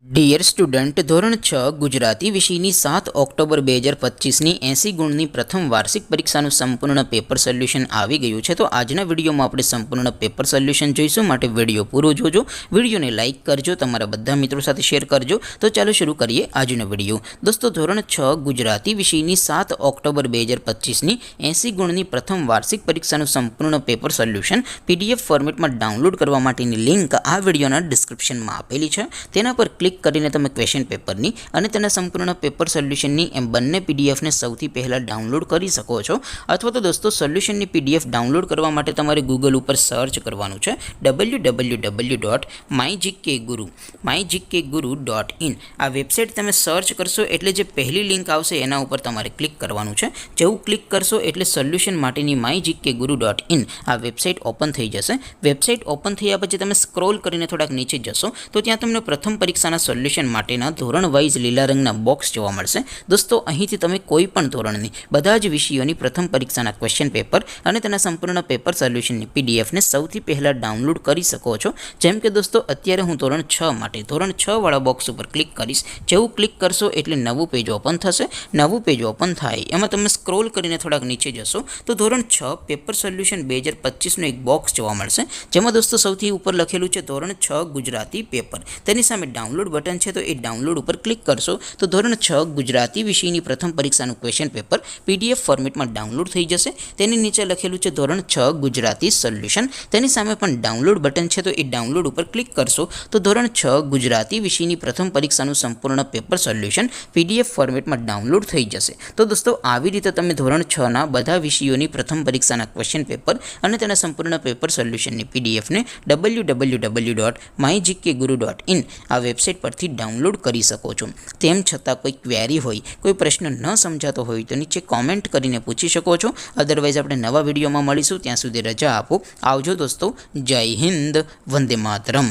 Dear student, ધોરણ 6 ગુજરાતી વિષયની 7 October 2025ની 80 ગુણની પ્રથમ વાર્ષિક પરીક્ષાનું સંપૂર્ણ પેપર સોલ્યુશન આવી ગયું છે। તો આજના વિડીયોમાં આપણે સંપૂર્ણ પેપર સોલ્યુશન જોઈશું, માટે વિડીયો પૂરો જોજો, વિડીયોને લાઇક કરજો, તમારા બધા મિત્રો સાથે શેર કરજો। તો ચાલો શરૂ કરીએ આજનો વિડીયો। દોસ્તો, ધોરણ 6 ગુજરાતી વિષયની 7 ઓક્ટોબર 2025ની 80 ગુણની પ્રથમ વાર્ષિક પરીક્ષાનું સંપૂર્ણ પેપર સોલ્યુશન પીડીએફ ફોર્મેટમાં ડાઉનલોડ કરવા માટેની લિંક આ વિડીયોના ડિસ્ક્રિપ્શનમાં આપેલી છે। તેના પર ક્લિક કરીને તમે ક્વેશ્ચન પેપરની અને તેના સંપૂર્ણ પેપર સોલ્યુશનની એમ બંને પીડીએફને સૌથી પહેલાં ડાઉનલોડ કરી શકો છો। અથવા તો દોસ્તો, સોલ્યુશનની પીડીએફ ડાઉનલોડ કરવા માટે તમારે ગૂગલ ઉપર સર્ચ કરવાનું છે www.mygkguru.in। આ વેબસાઇટ તમે સર્ચ કરશો એટલે જે પહેલી લિંક આવશે એના ઉપર તમારે ક્લિક કરવાનું છે। જેવું ક્લિક કરશો એટલે સોલ્યુશન માટેની mygkguru.in આ વેબસાઇટ ઓપન થઈ જશે। વેબસાઇટ ઓપન થયા પછી તમે સ્ક્રોલ કરીને થોડાક નીચે જશો તો ત્યાં તમને પ્રથમ પરીક્ષાના સોલ્યુશન માટેના ધોરણ વાઇઝ લીલા રંગના બોક્સ જોવા મળશે। દોસ્તો, અહીંથી તમે કોઈ પણ ધોરણની બધા જ વિષયોની પ્રથમ પરીક્ષાના ક્વેશ્ચન પેપર અને તેના સંપૂર્ણ પેપર સોલ્યુશનની પીડીએફને સૌથી પહેલાં ડાઉનલોડ કરી શકો છો। જેમ કે દોસ્તો, અત્યારે હું ધોરણ 6 માટે ધોરણ 6 વાળા બોક્સ ઉપર ક્લિક કરીશ। જેવું ક્લિક કરશો એટલે નવું પેજ ઓપન થશે। નવું પેજ ઓપન થાય એમાં તમે સ્ક્રોલ કરીને થોડાક નીચે જશો તો ધોરણ 6 પેપર સોલ્યુશન 2025નું એક બોક્સ જોવા મળશે, જેમાં દોસ્તો સૌથી ઉપર લખેલું છે ધોરણ 6 ગુજરાતી પેપર। તેની સામે ડાઉનલોડ બટન છે, તો એ ડાઉનલોડ ઉપર ક્લિક કરશો તો ધોરણ 6 ગુજરાતી વિષયની પ્રથમ પરીક્ષાનું ક્વેશ્ચન પેપર પીડીએફ ફોર્મેટમાં ડાઉનલોડ થઈ જશે। તેની નીચે લખેલું છે ધોરણ 6 ગુજરાતી સોલ્યુશન, તેની સામે પણ ડાઉનલોડ બટન છે, તો એ ડાઉનલોડ ઉપર ક્લિક કરશો તો ધોરણ 6 ગુજરાતી વિષયની પ્રથમ પરીક્ષાનું સંપૂર્ણ પેપર સોલ્યુશન પીડીએફ ફોર્મેટમાં ડાઉનલોડ થઈ જશે। તો દોસ્તો, આવી રીતે તમે ધોરણ 6ના બધા વિષયોની પ્રથમ પરીક્ષાના ક્વેશ્ચન પેપર અને તેના સંપૂર્ણ પેપર સોલ્યુશનની પીડીએફને www.mygkguru.in આ વેબસાઇટ પરથી ડાઉનલોડ કરી શકો છો। તેમ છતાં કોઈ ક્વેરી હોય, કોઈ પ્રશ્ન ન સમજાતો હોય તો નીચે કોમેન્ટ કરીને પૂછી શકો છો। અદરવાઇઝ આપણે નવા વિડીયોમાં મળીશું, ત્યાં સુધી રજા આપો। આવજો દોસ્તો, જય હિન્દ, વંદે માતરમ।